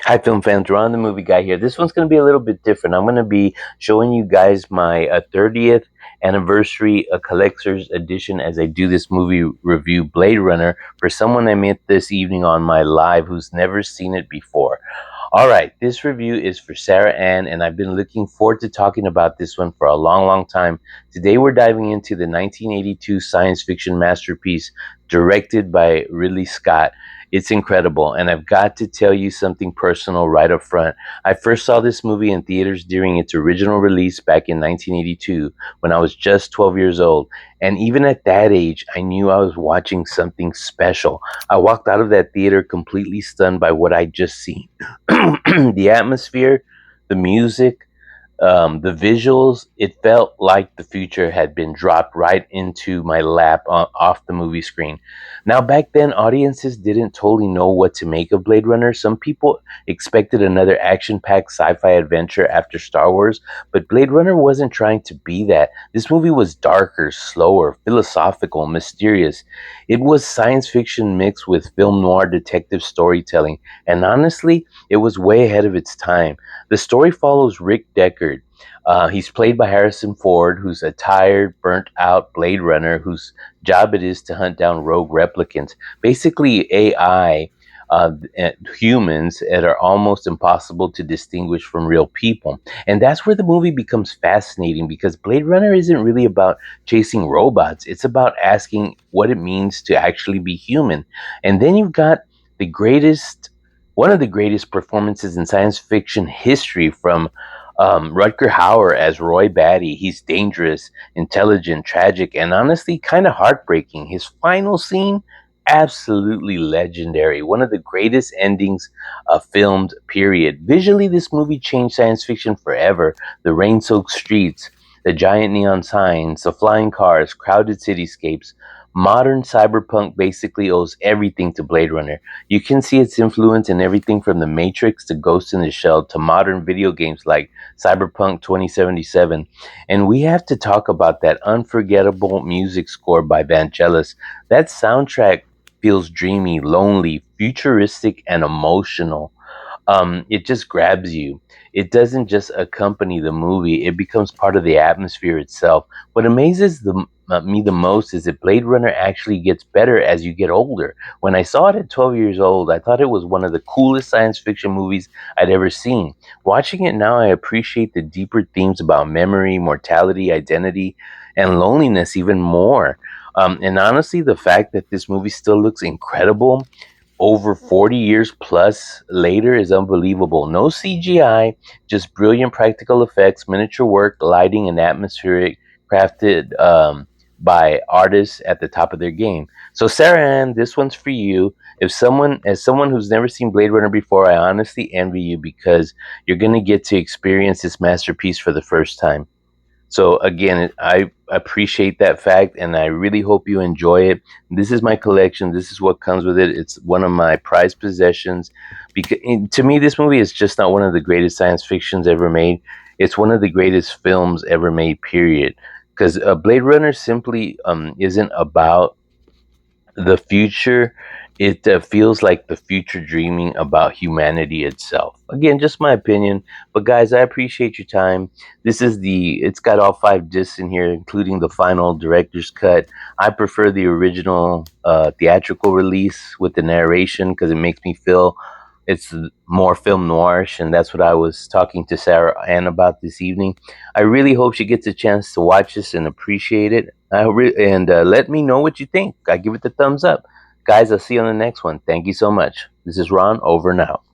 Hi, film fans. Ron, the movie guy here. This one's going to be a little bit different. I'm going to be showing you guys my 30th anniversary collector's edition as I do this movie review, Blade Runner, for someone I met this evening on my live who's never seen it before. All right, this review is for Sarah Ann, and I've been looking forward to talking about this one for a long, long time. Today we're diving into the 1982 science fiction masterpiece directed by Ridley Scott. It's incredible, and I've got to tell you something personal right up front. I first saw this movie in theaters during its original release back in 1982 when I was just 12 years old. And even at that age, I knew I was watching something special. I walked out of that theater completely stunned by what I'd just seen. The atmosphere, the music, the visuals, it felt like the future had been dropped right into my lap off the movie screen. Now, back then, audiences didn't totally know what to make of Blade Runner. Some people expected another action packed sci fi adventure after Star Wars, but Blade Runner wasn't trying to be that. This movie was darker, slower, philosophical, mysterious. It was science fiction mixed with film noir detective storytelling, and honestly, it was way ahead of its time. The story follows Rick Deckard. He's played by Harrison Ford, who's a tired, burnt out Blade Runner whose job it is to hunt down rogue replicants, basically AI humans that are almost impossible to distinguish from real people. And that's where the movie becomes fascinating because Blade Runner isn't really about chasing robots, it's about asking what it means to actually be human. And then you've got the greatest one of the greatest performances in science fiction history from Rutger Hauer as Roy Batty. He's dangerous, intelligent, tragic, and honestly kind of heartbreaking. His final scene, absolutely legendary. One of the greatest endings filmed, period. Visually, this movie changed science fiction forever. The rain soaked streets, the giant neon signs, the flying cars, crowded cityscapes. Modern cyberpunk basically owes everything to Blade Runner. You can see its influence in everything from The Matrix to Ghost in the Shell to modern video games like Cyberpunk 2077. And we have to talk about that unforgettable music score by Vangelis. That soundtrack feels dreamy, lonely, futuristic, and emotional. It just grabs you. It doesn't just accompany the movie, it becomes part of the atmosphere itself. What amazes me the most is that Blade Runner actually gets better as you get older. When I saw it at 12 years old, I thought it was one of the coolest science fiction movies I'd ever seen. Watching it now, I appreciate the deeper themes about memory, mortality, identity, and loneliness even more. And honestly, the fact that this movie still looks incredible over 40 years plus later is unbelievable. No CGI, just brilliant practical effects, miniature work, lighting, and atmospheric crafted by artists at the top of their game. So, Sarah Ann, this one's for you. As someone who's never seen Blade Runner before, I honestly envy you because you're going to get to experience this masterpiece for the first time. So again, I appreciate that fact, and I really hope you enjoy it. This is my collection. This is what comes with it. It's one of my prized possessions. Because to me, this movie is just not one of the greatest science fictions ever made. It's one of the greatest films ever made. Period. Because Blade Runner simply isn't about the future. It feels like the future dreaming about humanity itself. Again, just my opinion, but guys, I appreciate your time. It's got all 5 discs in here, including the final director's cut. I prefer the original theatrical release with the narration because it makes me feel it's more film noirish, and that's what I was talking to Sarah Ann about this evening. I really hope she gets a chance to watch this and appreciate it. Let me know what you think. I give it the thumbs up. Guys, I'll see you on the next one. Thank you so much. This is Ron, over and out.